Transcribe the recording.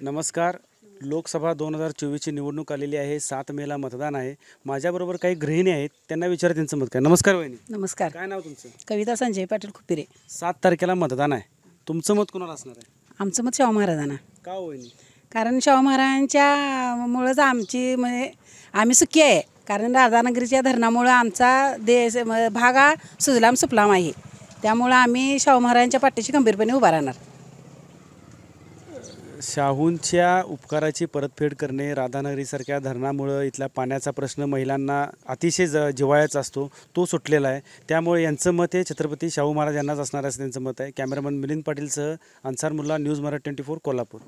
नमस्कार. लोकसभा 2024ची निवडणूक आलेली आहे. 7 मेला मतदान आहे. माझ्याबरोबर काही गृहिणी आहेत, त्यांना विचारा त्यांचं मत काय. नमस्कार वहिनी. नमस्कार. काय नाव तुमचं? कविता संजय पाटील खुपिरे. 7 तारखेला मतदान आहे. तुमचं मत कोणाला असणार आहे? आमचं मत शाहू महाराजांना. का हो वहिनी? कारण शाहू महाराजांच्या मुळंच आमची म्हणजे आम्ही सुखी आहे. कारण राधानगरीच्या धरणामुळं आमचा देश भाग हा सुजलाम सुफलाम आहे. त्यामुळं आम्ही शाहू महाराजांच्या पाठीशी खंबीरपणे उभा राहणार. शाहूंच्या उपकाराची परतफेड करणे, राधानगरीसारख्या धरणामुळं इथल्या पाण्याचा प्रश्न महिलांना अतिशय जिव्हाळ्याचा असतो, तो सुटलेला आहे. त्यामुळे यांचं मत हे छत्रपती शाहू महाराज यांनाच असणार असं त्यांचं मत आहे. कॅमेरामन मिलिंद पाटीलसह अन्सार मुल्ला, न्यूज मराठी 24, कोल्हापूर.